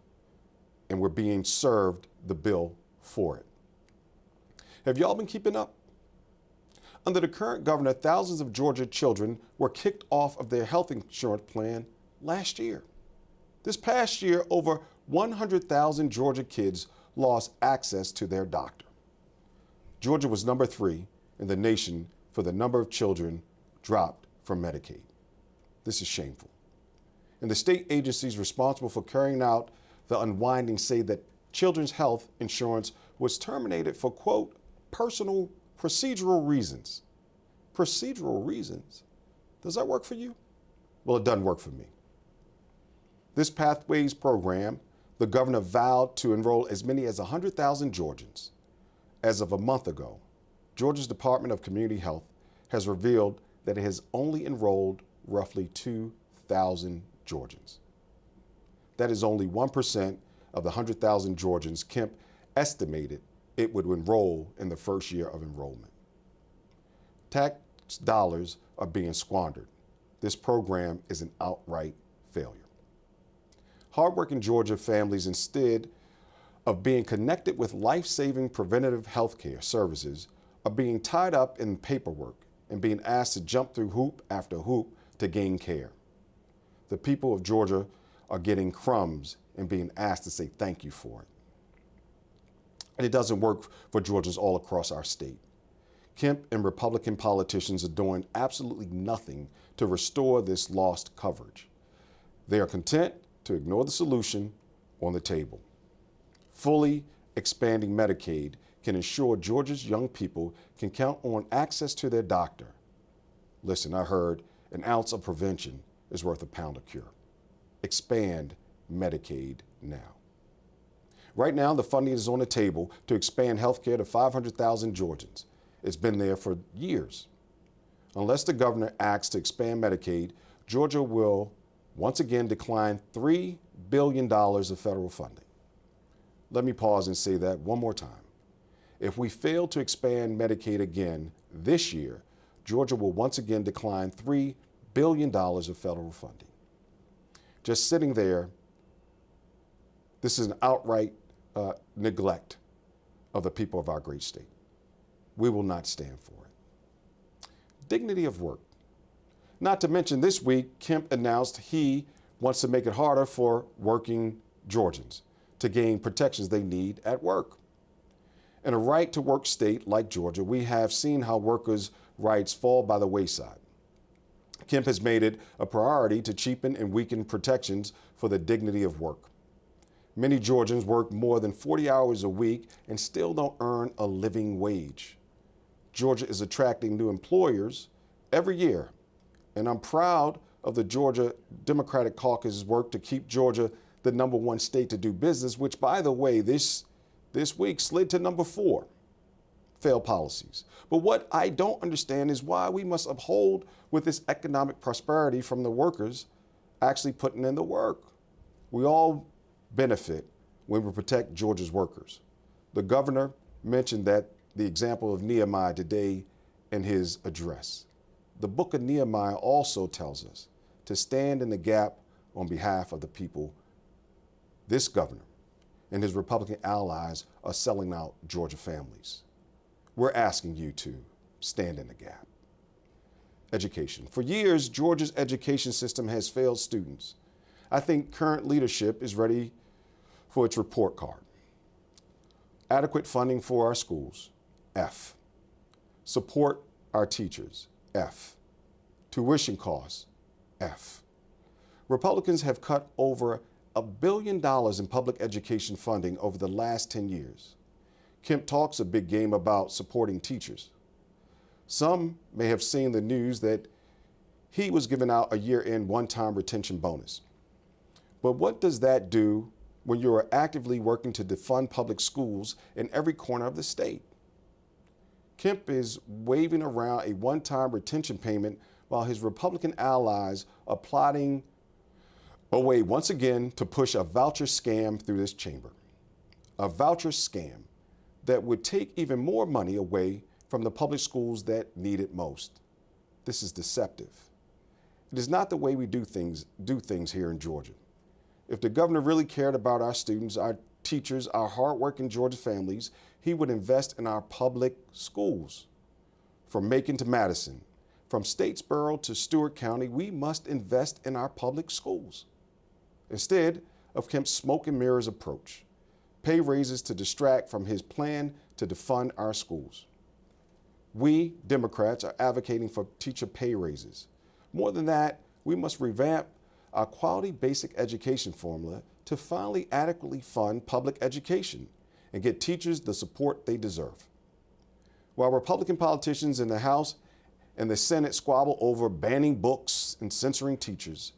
and we're being served the bill for it. Have y'all been keeping up? Under the current governor, thousands of Georgia children were kicked off of their health insurance plan last year. This past year, over 100,000 Georgia kids lost access to their doctor. Georgia was number 3 in the nation for the number of children dropped from Medicaid. This is shameful. And the state agencies responsible for carrying out the unwinding say that children's health insurance was terminated for, quote, personal procedural reasons. Procedural reasons? Does that work for you? Well, it doesn't work for me. This Pathways program, the governor vowed to enroll as many as 100,000 Georgians. As of a month ago, Georgia's Department of Community Health has revealed that it has only enrolled roughly 2,000 Georgians. That is only 1% of the 100,000 Georgians Kemp estimated it would enroll in the first year of enrollment. Tax dollars are being squandered. This program is an outright failure. Hardworking Georgia families, instead of being connected with life-saving preventative health care services, are being tied up in paperwork and being asked to jump through hoop after hoop to gain care. The people of Georgia are getting crumbs and being asked to say thank you for it. And it doesn't work for Georgians all across our state. Kemp and Republican politicians are doing absolutely nothing to restore this lost coverage. They are content to ignore the solution on the table. Fully expanding Medicaid can ensure Georgia's young people can count on access to their doctor. Listen, I heard an ounce of prevention is worth a pound of cure. Expand Medicaid now. Right now, the funding is on the table to expand health care to 500,000 Georgians. It's been there for years. Unless the governor acts to expand Medicaid, Georgia will once again decline $3 billion of federal funding. Let me pause and say that one more time. If we fail to expand Medicaid again this year, Georgia will once again decline $3 billion of federal funding. Just sitting there, this is an outright neglect of the people of our great state. We will not stand for it. Dignity of work. Not to mention this week, Kemp announced he wants to make it harder for working Georgians to gain protections they need at work. In a right-to-work state like Georgia, we have seen how workers' rights fall by the wayside. Kemp has made it a priority to cheapen and weaken protections for the dignity of work. Many Georgians work more than 40 hours a week and still don't earn a living wage. Georgia is attracting new employers every year, and I'm proud of the Georgia Democratic Caucus's work to keep Georgia the #1 state to do business, which, by the way, this week slid to #4, failed policies. But what I don't understand is why we must uphold with this economic prosperity from the workers actually putting in the work. We all benefit when we protect Georgia's workers. The governor mentioned that the example of Nehemiah today in his address. The book of Nehemiah also tells us to stand in the gap on behalf of the people. This governor and his Republican allies are selling out Georgia families. We're asking you to stand in the gap. Education. For years, Georgia's education system has failed students. I think current leadership is ready for its report card. Adequate funding for our schools, F. Support our teachers, F. Tuition costs, F. Republicans have cut over $1 billion in public education funding over the last 10 years. Kemp talks a big game about supporting teachers. Some may have seen the news that he was giving out a year-end one-time retention bonus. But what does that do when you are actively working to defund public schools in every corner of the state? Kemp is waving around a one-time retention payment while his Republican allies are plotting a way once again to push a voucher scam through this chamber. A voucher scam that would take even more money away from the public schools that need it most. This is deceptive. It is not the way we do things here in Georgia. If the governor really cared about our students, our teachers, our hardworking Georgia families, he would invest in our public schools. From Macon to Madison, from Statesboro to Stewart County, we must invest in our public schools. Instead of Kemp's smoke and mirrors approach, pay raises to distract from his plan to defund our schools. We, Democrats, are advocating for teacher pay raises. More than that, we must revamp our quality basic education formula to finally adequately fund public education and get teachers the support they deserve. While Republican politicians in the House and the Senate squabble over banning books and censoring teachers,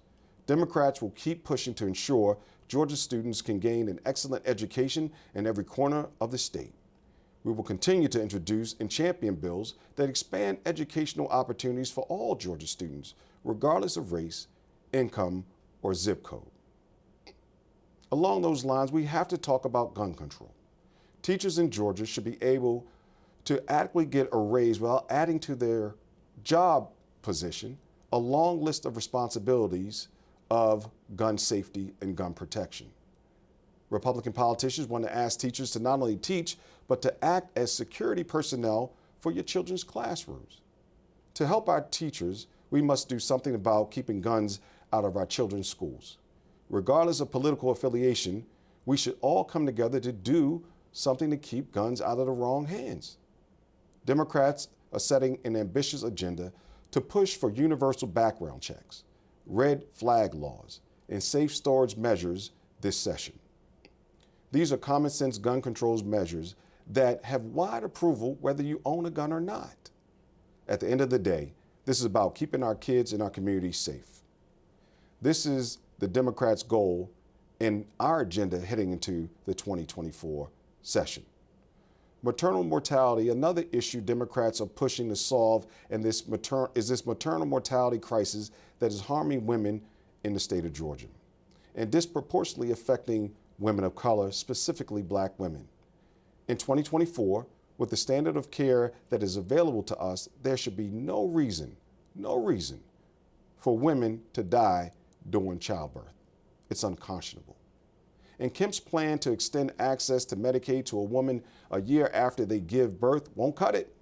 Democrats will keep pushing to ensure Georgia students can gain an excellent education in every corner of the state. We will continue to introduce and champion bills that expand educational opportunities for all Georgia students, regardless of race, income, or zip code. Along those lines, we have to talk about gun control. Teachers in Georgia should be able to adequately get a raise while adding to their job position a long list of responsibilities of gun safety and gun protection. Republican politicians want to ask teachers to not only teach, but to act as security personnel for your children's classrooms. To help our teachers, we must do something about keeping guns out of our children's schools. Regardless of political affiliation, we should all come together to do something to keep guns out of the wrong hands. Democrats are setting an ambitious agenda to push for universal background checks, red flag laws, and safe storage measures this session. These are common sense gun control measures that have wide approval whether you own a gun or not. At the end of the day, this is about keeping our kids and our communities safe. This is the Democrats' goal in our agenda heading into the 2024 session. Maternal mortality, another issue Democrats are pushing to solve, and this maternal mortality crisis that is harming women in the state of Georgia and disproportionately affecting women of color, specifically Black women. In 2024, with the standard of care that is available to us, there should be no reason for women to die during childbirth. It's unconscionable. And Kemp's plan to extend access to Medicaid to a woman a year after they give birth won't cut it.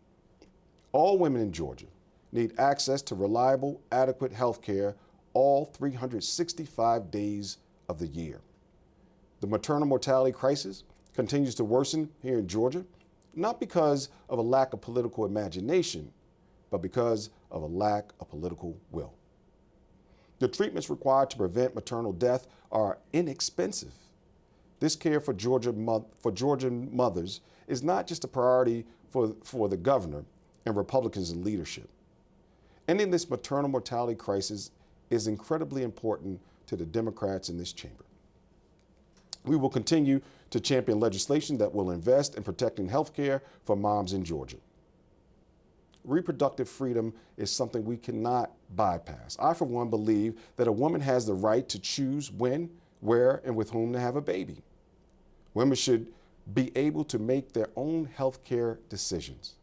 All women in Georgia need access to reliable, adequate health care all 365 days of the year. The maternal mortality crisis continues to worsen here in Georgia, not because of a lack of political imagination, but because of a lack of political will. The treatments required to prevent maternal death are inexpensive. This care for Georgian mothers is not just a priority for the governor and Republicans in leadership. Ending this maternal mortality crisis is incredibly important to the Democrats in this chamber. We will continue to champion legislation that will invest in protecting health care for moms in Georgia. Reproductive freedom is something we cannot bypass. I, for one, believe that a woman has the right to choose when, where, and with whom to have a baby. Women should be able to make their own health care decisions.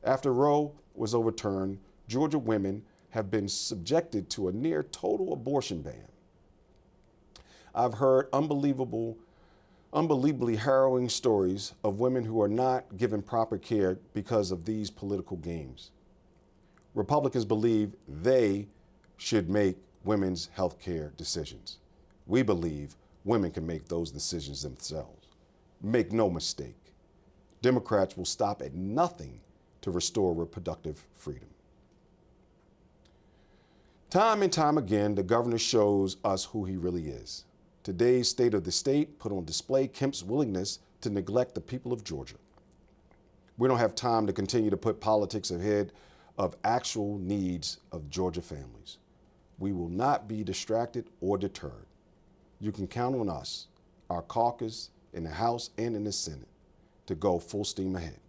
After Roe was overturned, Georgia women have been subjected to a near total abortion ban. I've heard unbelievably harrowing stories of women who are not given proper care because of these political games. Republicans believe they should make women's health care decisions. We believe women can make those decisions themselves. Make no mistake, Democrats will stop at nothing to restore reproductive freedom. Time and time again, the governor shows us who he really is. Today's State of the State put on display Kemp's willingness to neglect the people of Georgia. We don't have time to continue to put politics ahead of actual needs of Georgia families. We will not be distracted or deterred. You can count on us, our caucus in the House and in the Senate, to go full steam ahead,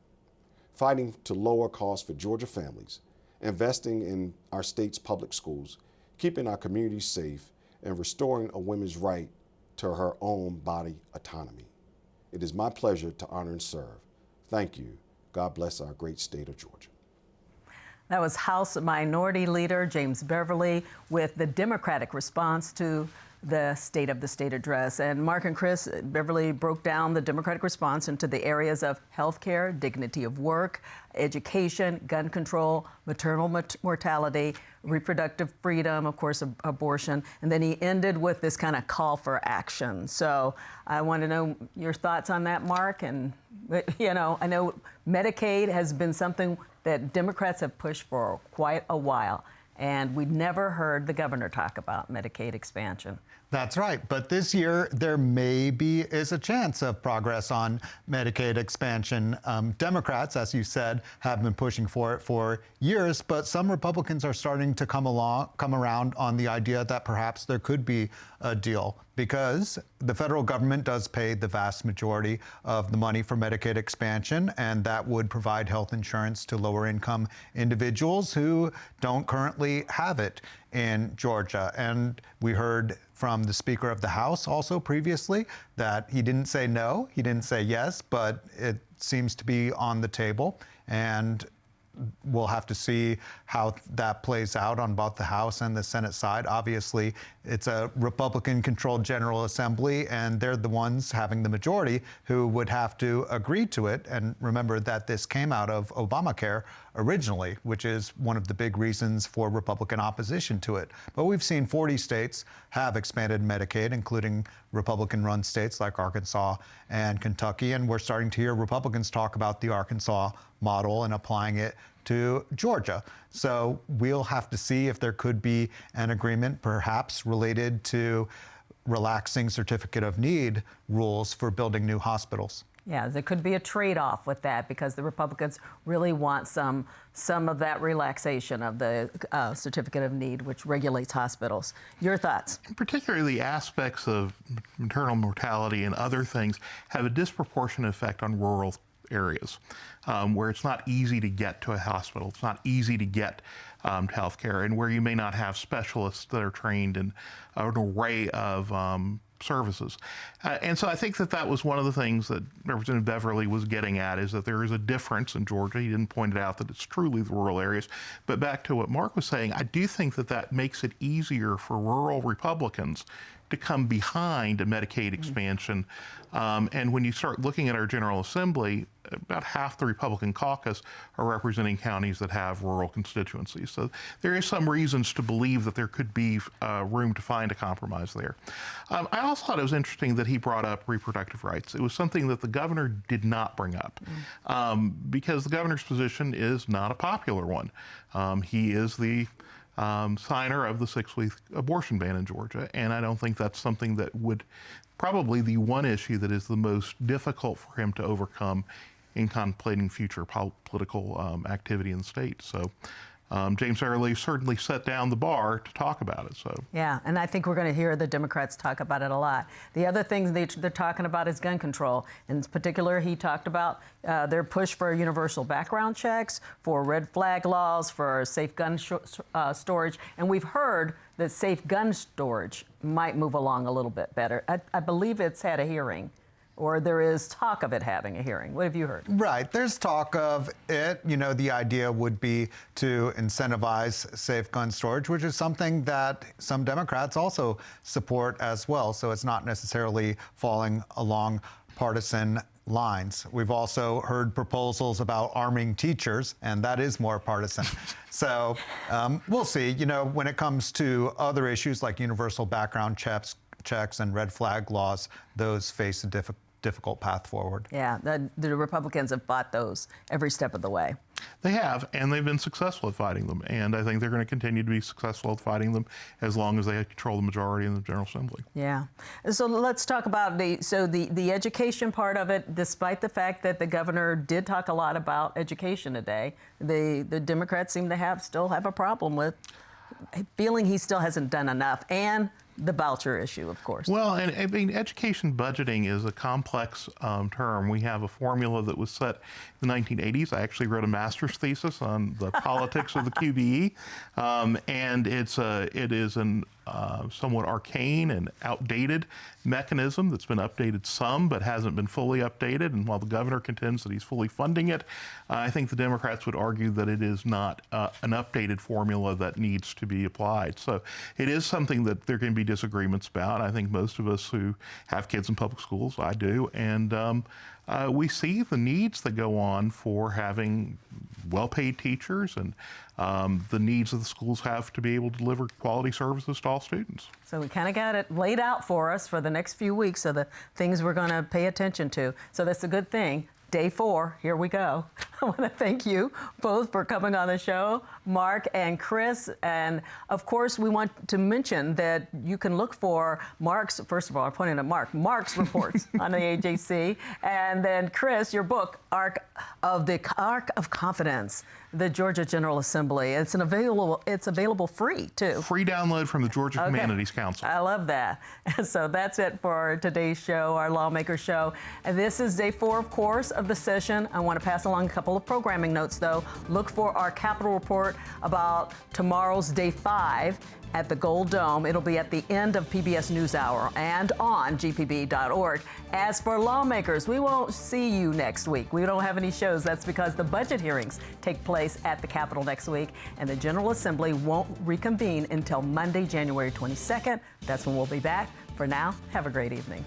fighting to lower costs for Georgia families, investing in our state's public schools, keeping our communities safe, and restoring a woman's right to her own body autonomy. It is my pleasure to honor and serve. Thank you. God bless our great state of Georgia. That was House Minority Leader James Beverly with the Democratic response to the State of the State address. And Mark and Chris, Beverly broke down the Democratic response into the areas of health care, dignity of work, education, gun control, maternal mortality, reproductive freedom, of course, abortion. And then he ended with this kind of call for action. So I want to know your thoughts on that, Mark. And, you know, I know Medicaid has been something that Democrats have pushed for quite a while. And we never heard the governor talk about Medicaid expansion. That's right. But this year, there maybe is a chance of progress on Medicaid expansion. Democrats, as you said, have been pushing for it for years, but some Republicans are starting to come around on the idea that perhaps there could be a deal, because the federal government does pay the vast majority of the money for Medicaid expansion, and that would provide health insurance to lower-income individuals who don't currently have it in Georgia. And we heard from the Speaker of the House also previously that he didn't say no, he didn't say yes, but it seems to be on the table. And we'll have to see how that plays out on both the House and the Senate side. Obviously, it's a Republican-controlled General Assembly, and they're the ones having the majority who would have to agree to it. And remember that this came out of Obamacare originally, which is one of the big reasons for Republican opposition to it. But we've seen 40 states have expanded Medicaid, including Republican-run states like Arkansas and Kentucky. And we're starting to hear Republicans talk about the Arkansas model and applying it to Georgia. So we'll have to see if there could be an agreement, perhaps related to relaxing certificate of need rules for building new hospitals. Yeah, there could be a trade-off with that, because the Republicans really want some of that relaxation of the certificate of need, which regulates hospitals. Your thoughts? Particularly the aspects of maternal mortality and other things have a disproportionate effect on rural areas, where it's not easy to get to a hospital, it's not easy to get to health care, and where you may not have specialists that are trained in an array of services. And so I think that was one of the things that Representative Beverly was getting at, is that there is a difference in Georgia. He didn't point it out that it's truly the rural areas. But back to what Mark was saying, I do think that makes it easier for rural Republicans to come behind a Medicaid expansion. And when you start looking at our General Assembly, about half the Republican caucus are representing counties that have rural constituencies. So there is some reasons to believe that there could be room to find a compromise there. I also thought it was interesting that he brought up reproductive rights. It was something that the governor did not bring up, because the governor's position is not a popular one. He is the signer of the 6-week abortion ban in Georgia, and I don't think that's something that would probably the one issue that is the most difficult for him to overcome in contemplating future political activity in the state. So James Early certainly set down the bar to talk about it. So yeah, and I think we're going to hear the Democrats talk about it a lot. The other thing they're talking about is gun control. In particular, he talked about their push for universal background checks, for red flag laws, for safe gun storage, and we've heard that safe gun storage might move along a little bit better. I believe it's had a hearing, or there is talk of it having a hearing. What have you heard? Right, there's talk of it. You know, the idea would be to incentivize safe gun storage, which is something that some Democrats also support as well. So it's not necessarily falling along partisan lines. We've also heard proposals about arming teachers, and that is more partisan. So we'll see. You know, when it comes to other issues like universal background checks and red flag laws, those face a difficult path forward. Yeah, the Republicans have fought those every step of the way. They have, and they've been successful at fighting them. And I think they're going to continue to be successful at fighting them as long as they control the majority in the General Assembly. Yeah. So let's talk about the education part of it. Despite the fact that the governor did talk a lot about education today, the Democrats seem to still have a problem with feeling he still hasn't done enough, and the voucher issue, of course. Well, and I mean, education budgeting is a complex term. We have a formula that was set in the 1980s. I actually wrote a master's thesis on the politics of the QBE, and it is an somewhat arcane and outdated mechanism that's been updated some, but hasn't been fully updated. And while the governor contends that he's fully funding it, I think the Democrats would argue that it is not an updated formula that needs to be applied. So it is something that there can be disagreements about. I think most of us who have kids in public schools, I do, and we see the needs that go on for having well-paid teachers and the needs that the schools have to be able to deliver quality services to all students. So we kind of got it laid out for us for the next few weeks of the things we're going to pay attention to. So that's a good thing. Day 4, here we go. I want to thank you both for coming on the show, Mark and Chris. And of course, we want to mention that you can look for Mark's, first of all, I'm pointing at Mark's reports on the AJC. And then Chris, your book, Arc of Confidence, the Georgia General Assembly. It's available free too. Free download from the Georgia Humanities Council. I love that. So that's it for today's show, our Lawmakers show. And this is Day 4, of course, of the session. I want to pass along a couple of programming notes, though. Look for our Capitol report about tomorrow's Day 5 at the Gold Dome. It'll be at the end of PBS NewsHour and on gpb.org. As for Lawmakers, we won't see you next week. We don't have any shows. That's because the budget hearings take place at the Capitol next week, and the General Assembly won't reconvene until Monday, January 22nd. That's when we'll be back. For now, have a great evening.